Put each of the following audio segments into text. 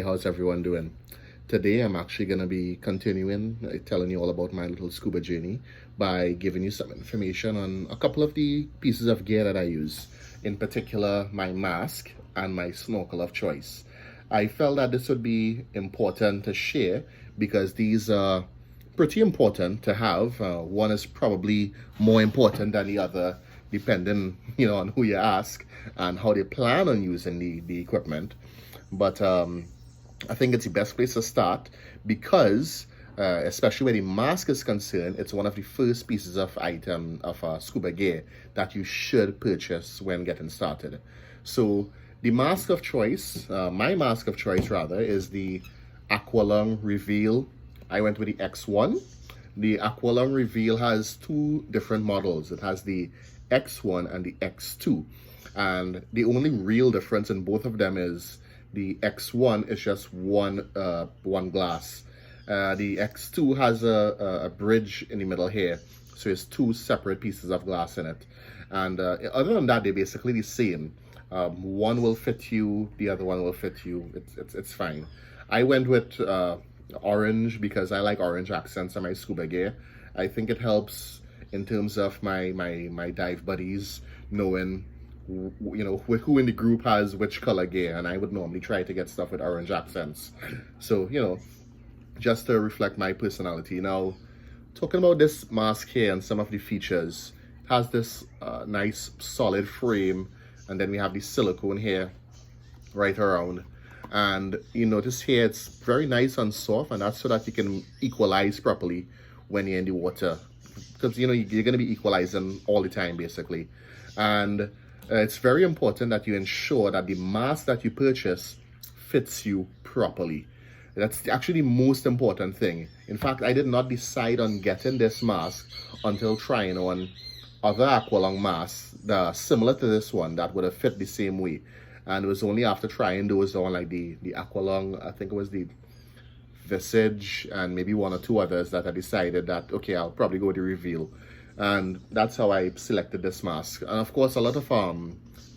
how's everyone doing? Today I'm actually going to be continuing telling you all about my little scuba journey by giving you some information on a couple of the pieces of gear that I use, in particular my mask and my snorkel of choice. I felt that this would be important to share because these are pretty important to have. One is probably more important than the other, depending, on who you ask and how they plan on using the equipment. But I think it's the best place to start because, especially where the mask is concerned, it's one of the first pieces of scuba gear that you should purchase when getting started. So the mask of choice, my mask of choice rather, is the Aqualung Reveal. I went with the X1. The Aqualung Reveal has two different models. It has the X1 and the X2. And the only real difference in both of them is the X1 is just one glass. The X2 has a bridge in the middle here, so it's two separate pieces of glass in it. And other than that, they're basically the same. One will fit you, the other one will fit you. It's fine. I went with orange because I like orange accents on my scuba gear. I think it helps in terms of my dive buddies knowing who in the group has which color gear, and I would normally try to get stuff with orange accents. So, just to reflect my personality. Now, talking about this mask here and some of the features, it has this nice solid frame, and then we have the silicone here right around. And you notice here it's very nice and soft, and that's so that you can equalize properly when you're in the water. Because, you're going to be equalizing all the time, basically. And it's very important that you ensure that the mask that you purchase fits you properly. That's actually the most important thing. In fact, I did not decide on getting this mask until trying on other Aqualung masks similar to this one that would have fit the same way. And it was only after trying those on, like the Aqualung, I think it was the Visage and maybe one or two others, that I decided that, okay, I'll probably go with the Reveal. And that's how I selected this mask. And of course, a lot of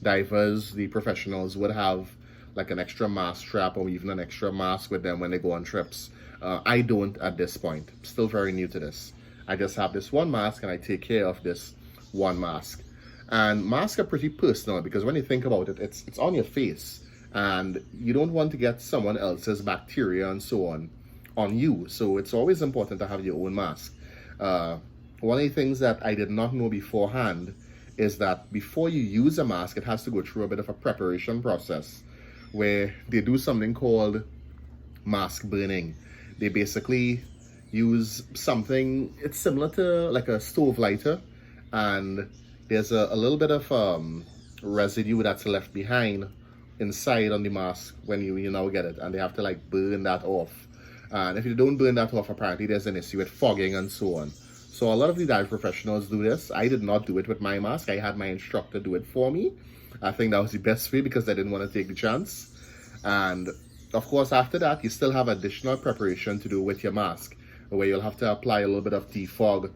divers, the professionals, would have like an extra mask strap or even an extra mask with them when they go on trips. I don't at this point. Still very new to this. I just have this one mask and I take care of this one mask. And masks are pretty personal because when you think about it, it's on your face. And you don't want to get someone else's bacteria and so on you. So it's always important to have your own mask. One of the things that I did not know beforehand is that before you use a mask, it has to go through a bit of a preparation process where they do something called mask burning. They basically use something, it's similar to like a stove lighter, and there's a little bit of residue that's left behind inside on the mask when you now get it, and they have to like burn that off. And if you don't burn that off, apparently there's an issue with fogging and so on. So a lot of the dive professionals do this. I did not do it with my mask. I had my instructor do it for me. I think that was the best way because I didn't want to take the chance. And of course, after that, you still have additional preparation to do with your mask, where you'll have to apply a little bit of defog.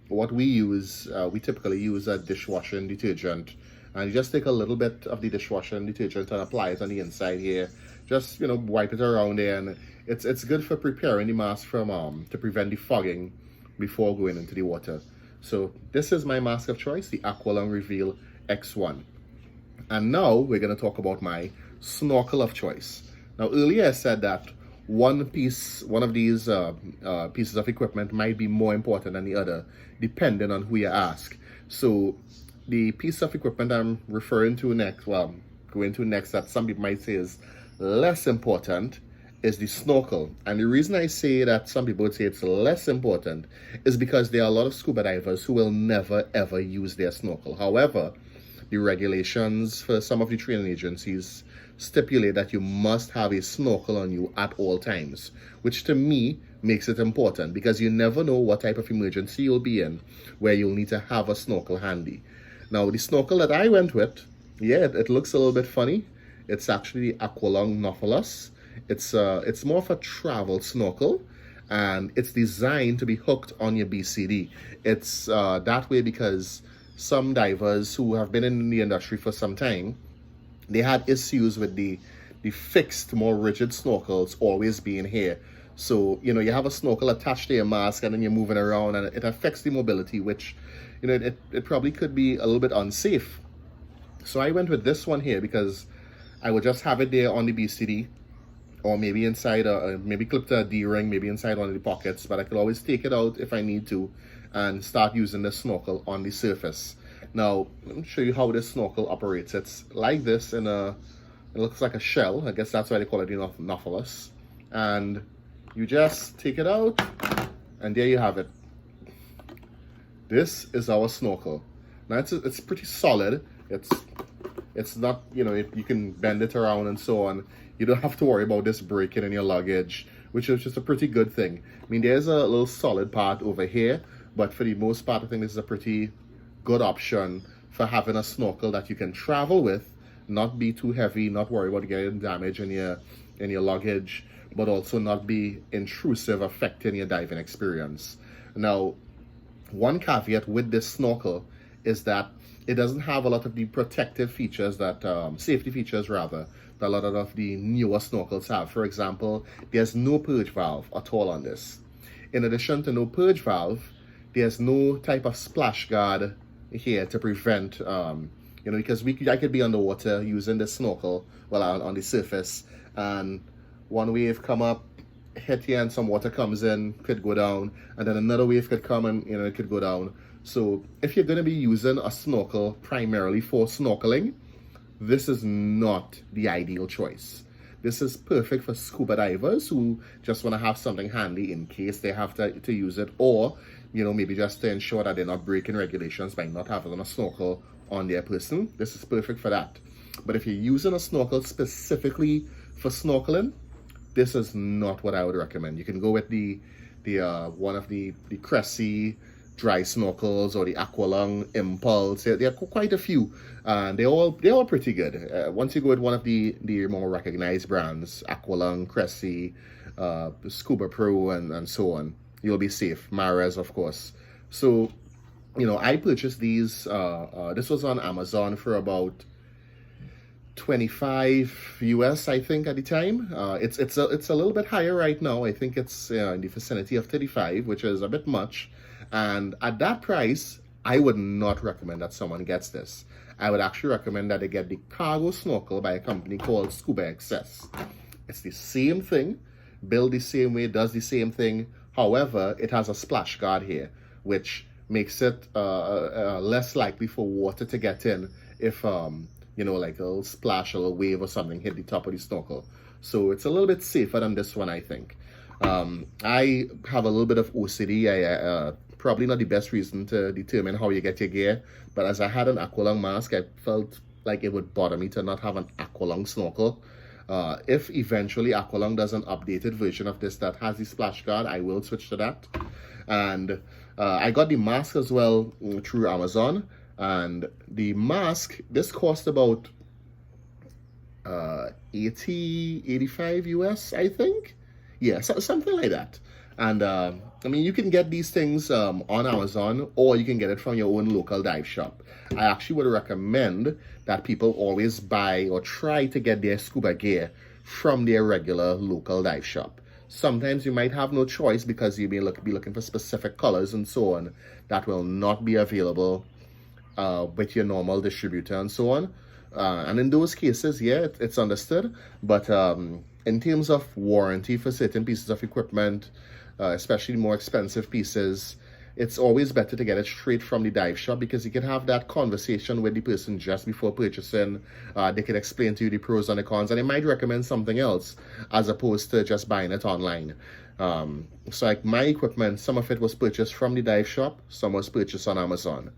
What we use, we typically use a dishwashing detergent. And you just take a little bit of the dishwashing detergent and apply it on the inside here. Just, wipe it around there. And it's good for preparing the mask from to prevent the fogging before going into the water. So this is my mask of choice, the Aqualung Reveal X1. And now we're going to talk about my snorkel of choice. Now earlier I said that one of these pieces of equipment might be more important than the other, depending on who you ask. So the piece of equipment I'm referring to next, that some people might say is less important, is the snorkel. And the reason I say that some people would say it's less important is because there are a lot of scuba divers who will never ever use their snorkel. However, the regulations for some of the training agencies stipulate that you must have a snorkel on you at all times, which to me makes it important because you never know what type of emergency you'll be in where you'll need to have a snorkel handy. Now, the snorkel that I went with, it looks a little bit funny. It's actually the Aqualung Nautilus. It's more of a travel snorkel, and it's designed to be hooked on your BCD. It's that way because some divers who have been in the industry for some time, they had issues with the the fixed, more rigid snorkels always being here. So, you know, you have a snorkel attached to your mask and then you're moving around and it affects the mobility, which, you know, it probably could be a little bit unsafe. So I went with this one here because I would just have it there on the BCD, or maybe inside, maybe clipped a D-ring, maybe inside one of the pockets, but I could always take it out if I need to and start using the snorkel on the surface. Now, let me show you how this snorkel operates. It's like this it looks like a shell. I guess that's why they call it the Nautilus. And you just take it out, and there you have it. This is our snorkel. Now, it's pretty solid. It's not, you know, you can bend it around and so on. You don't have to worry about this breaking in your luggage, which is just a pretty good thing. I mean, there's a little solid part over here, but for the most part, I think this is a pretty good option for having a snorkel that you can travel with, not be too heavy, not worry about getting damage in your luggage, but also not be intrusive, affecting your diving experience. Now, one caveat with this snorkel is that it doesn't have a lot of the protective features that, safety features rather, that a lot of the newer snorkels have. For example, there's no purge valve at all on this. In addition to no purge valve, there's no type of splash guard here to prevent, you know, because I could be underwater using this snorkel, well, on the surface, and one wave come up, hit you, and some water comes in, could go down, and then another wave could come and, you know, it could go down. So if you're going to be using a snorkel primarily for snorkeling, this is not the ideal choice. This is perfect for scuba divers who just want to have something handy in case they have to use it, or, you know, maybe just to ensure that they're not breaking regulations by not having a snorkel on their person. This is perfect for that. But if you're using a snorkel specifically for snorkeling, this is not what I would recommend. You can go with the one of the Cressy dry snorkels or the Aqualung Impulse. There are quite a few, and they're all pretty good. Once you go with one of the more recognized brands, Aqualung, Cressy, Scuba Pro, and so on, you'll be safe. Mares, of course. So, you know, I purchased these. This was on Amazon for about $25 US, I think, at the time. It's a little bit higher right now. I think it's in the vicinity of 35, which is a bit much. And at that price, I would not recommend that someone gets this. I would actually recommend that they get the cargo snorkel by a company called Scuba Excess. It's the same thing, built the same way, does the same thing. However, it has a splash guard here, which makes it less likely for water to get in if, you know, like a little splash, a little wave or something hit the top of the snorkel. So it's a little bit safer than this one, I think. I have a little bit of OCD. Probably not the best reason to determine how you get your gear, but as I had an Aqualung mask, I felt like it would bother me to not have an Aqualung snorkel. If eventually Aqualung does an updated version of this that has the splash guard, I will switch to that. And I got the mask as well through Amazon, and the mask, this cost about 85 US, I think. Yeah, something like that. And I mean, you can get these things on Amazon, or you can get it from your own local dive shop. I actually would recommend that people always buy or try to get their scuba gear from their regular local dive shop. Sometimes you might have no choice because you may be looking for specific colors and so on that will not be available with your normal distributor and so on. And in those cases, yeah, it's understood. But in terms of warranty for certain pieces of equipment, especially more expensive pieces, it's always better to get it straight from the dive shop, because you can have that conversation with the person just before purchasing. They can explain to you the pros and the cons, and they might recommend something else as opposed to just buying it online. So like my equipment, some of it was purchased from the dive shop, some was purchased on Amazon.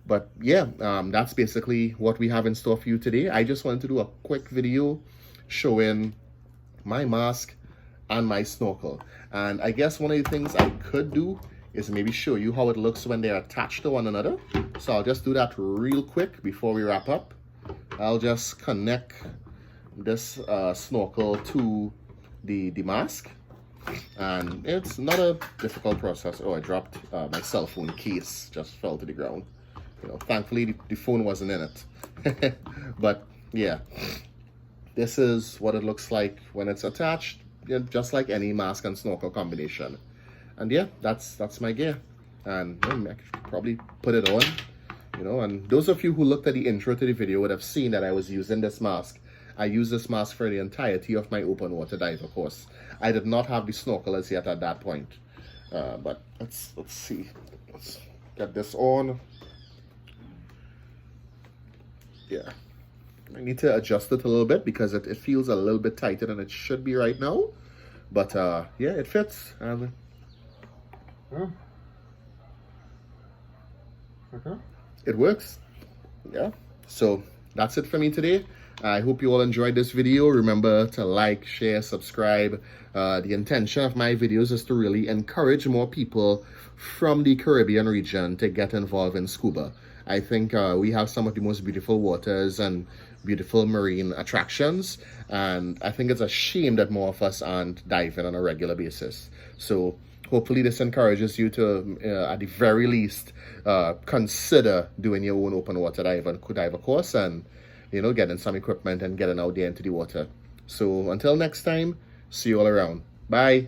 But yeah, that's basically what we have in store for you today. I just wanted to do a quick video showing my mask and my snorkel. And I guess one of the things I could do is maybe show you how it looks when they're attached to one another. So I'll just do that real quick before we wrap up. I'll just connect this snorkel to the mask. And it's not a difficult process. Oh, I dropped my cell phone case, just fell to the ground. You know, thankfully the phone wasn't in it. But yeah, this is what it looks like when it's attached, just like any mask and snorkel combination. And yeah, that's my gear. And I could probably put it on, and those of you who looked at the intro to the video would have seen that I was using this mask. I used this mask for the entirety of my open water dive, of course. I did not have the snorkelers yet at that point. But let's see. Let's get this on. Yeah. I need to adjust it a little bit because it feels a little bit tighter than it should be right now. But yeah, it fits. It works. Yeah. So that's it for me today. I hope you all enjoyed this video. Remember to like, share, subscribe. The intention of my videos is to really encourage more people from the Caribbean region to get involved in scuba. I think we have some of the most beautiful waters and beautiful marine attractions, and I think it's a shame that more of us aren't diving on a regular basis. So hopefully this encourages you to, at the very least, consider doing your own open water diver course and, getting some equipment and getting out there into the water. So until next time, see you all around. Bye.